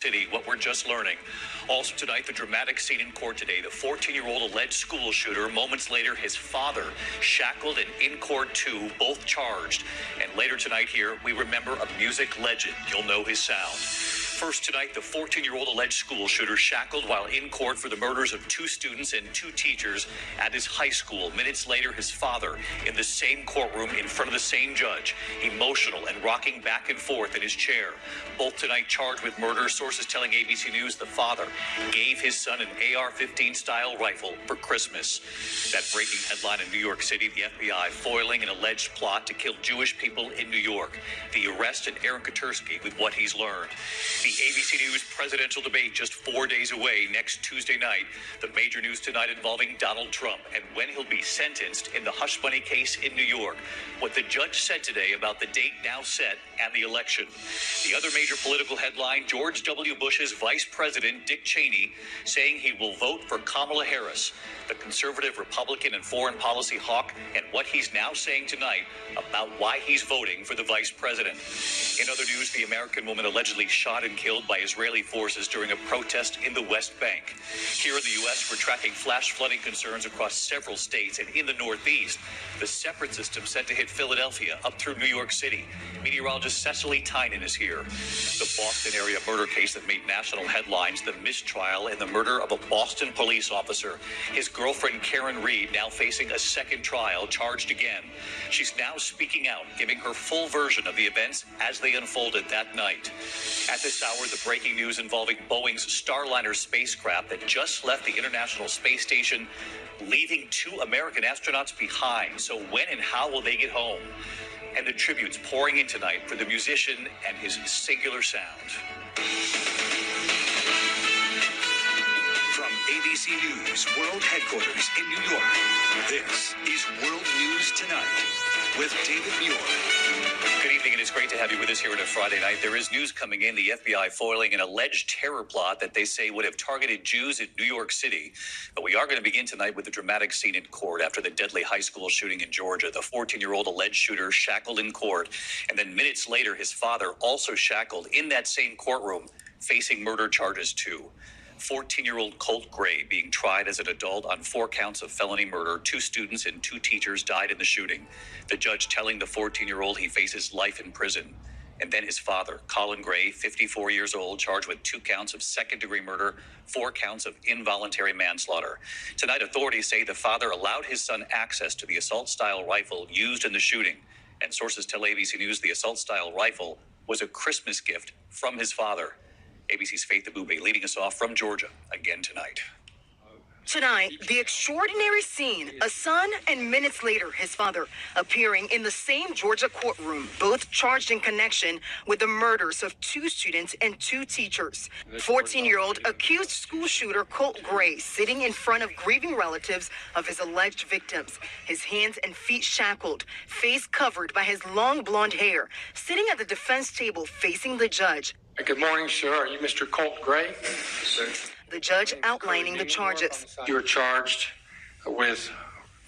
City, what we're just learning. Also tonight, the dramatic scene in court today. The 14-year-old alleged school shooter. Moments later, his father shackled and in court too, both charged. And later tonight here, we remember a music legend. You'll know his sound. First tonight, the 14-year-old alleged school shooter shackled while in court for the murders of 2 students and 2 teachers at his high school. Minutes later, his father in the same courtroom in front of the same judge, emotional and rocking back and forth in his chair. Both tonight charged with murder. Sources telling ABC News the father gave his son an AR-15 style rifle for Christmas. That breaking headline in New York City, the FBI foiling an alleged plot to kill Jewish people in New York. The arrest of Aaron Katursky with what he's learned. The ABC News presidential debate just 4 days away next Tuesday night. The major news tonight involving Donald Trump and when he'll be sentenced in the hush money case in New York. What the judge said today about the date now set and the election. The other major political headline, George W. Bush's Vice President Dick Cheney saying he will vote for Kamala Harris, the conservative Republican and foreign policy hawk, and what he's now saying tonight about why he's voting for the vice president. In other news, the American woman allegedly shot and killed by Israeli forces during a protest in the West Bank. Here in the U.S., we're tracking flash flooding concerns across several states, and in the Northeast, the Sept system set to hit Philadelphia up through New York City. Meteorologist Cecily Tynan is here. The Boston area murder case that made national headlines, the mistrial in the murder of a Boston police officer. His girlfriend Karen Reed now facing a second trial, charged again. She's now speaking out, giving her full version of the events as they unfolded that night. At this hour, the breaking news involving Boeing's Starliner spacecraft that just left the International Space Station, leaving 2 American astronauts behind. So when and how will they get home? And the tributes pouring in tonight for the musician and his singular sound. From ABC News World Headquarters in New York, this is World News Tonight with David Muir. Good evening, and it's great to have you with us here on a Friday night. There is news coming in, the FBI foiling an alleged terror plot that they say would have targeted Jews in New York City. But we are going to begin tonight with the dramatic scene in court after the deadly high school shooting in Georgia. The 14-year-old alleged shooter shackled in court, and then minutes later, his father also shackled in that same courtroom, facing murder charges too. 14-year-old Colt Gray being tried as an adult on 4 counts of felony murder. 2 students and 2 teachers died in the shooting. The judge telling the 14-year-old he faces life in prison. And then his father, Colin Gray, 54 years old, charged with 2 counts of second-degree murder, 4 counts of involuntary manslaughter. Tonight, authorities say the father allowed his son access to the assault-style rifle used in the shooting. And sources tell ABC News the assault-style rifle was a Christmas gift from his father. ABC's Faith Abube leading us off from Georgia again tonight. Tonight, the extraordinary scene, a son and minutes later, his father appearing in the same Georgia courtroom, both charged in connection with the murders of 2 students and 2 teachers. 14-year-old accused school shooter Colt Gray sitting in front of grieving relatives of his alleged victims, his hands and feet shackled, face covered by his long blonde hair, sitting at the defense table facing the judge. Good morning, sir. Are you Mr. Colt Gray? Sir. The judge outlining the charges. You're charged with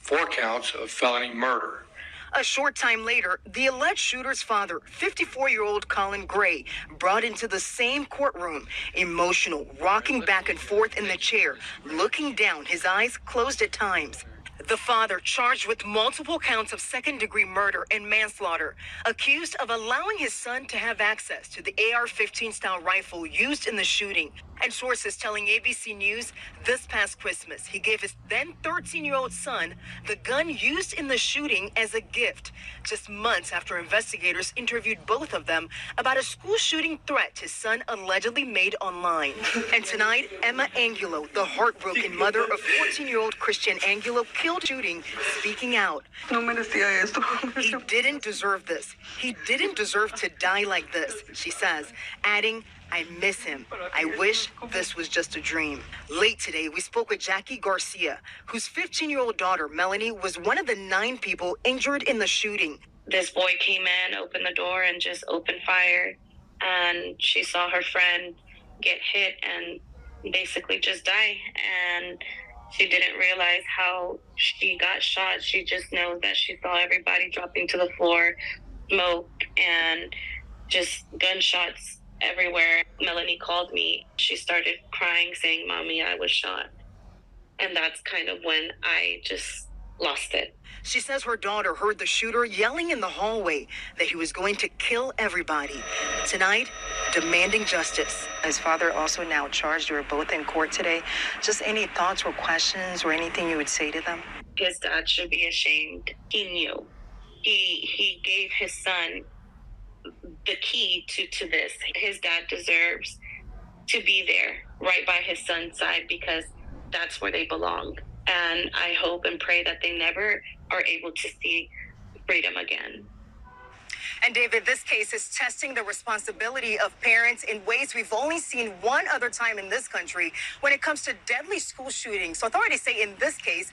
4 counts of felony murder. A short time later, the alleged shooter's father, 54-year-old Colin Gray, brought into the same courtroom, emotional, rocking back and forth in the chair, looking down, his eyes closed at times. The father charged with multiple counts of second-degree murder and manslaughter, accused of allowing his son to have access to the AR-15 style rifle used in the shooting. And sources telling ABC News this past Christmas, he gave his then 13-year-old son the gun used in the shooting as a gift, just months after investigators interviewed both of them about a school shooting threat his son allegedly made online. And tonight, Emma Angulo, the heartbroken mother of 14-year-old Christian Angulo killed shooting, speaking out. He didn't deserve this. He didn't deserve to die like this, she says, adding, I miss him. I wish this was just a dream. Late today, we spoke with Jackie Garcia, whose 15-year-old daughter, Melanie, was one of the 9 people injured in the shooting. This boy came in, opened the door, and just opened fire. And she saw her friend get hit and basically just die. And she didn't realize how she got shot. She just knows that she saw everybody dropping to the floor, smoke, and just gunshots everywhere. Melanie called me. She started crying, saying, "Mommy, I was shot." And that's kind of when I just lost it. She says her daughter heard the shooter yelling in the hallway that he was going to kill everybody. Tonight, demanding justice. His father also now charged. You were both in court today. Just any thoughts or questions or anything you would say to them? His dad should be ashamed. He knew. He gave his son the key to this. His dad deserves to be there right by his son's side because that's where they belong. And I hope and pray that they never are able to see freedom again. And David, this case is testing the responsibility of parents in ways we've only seen one other time in this country when it comes to deadly school shootings. So authorities say in this case,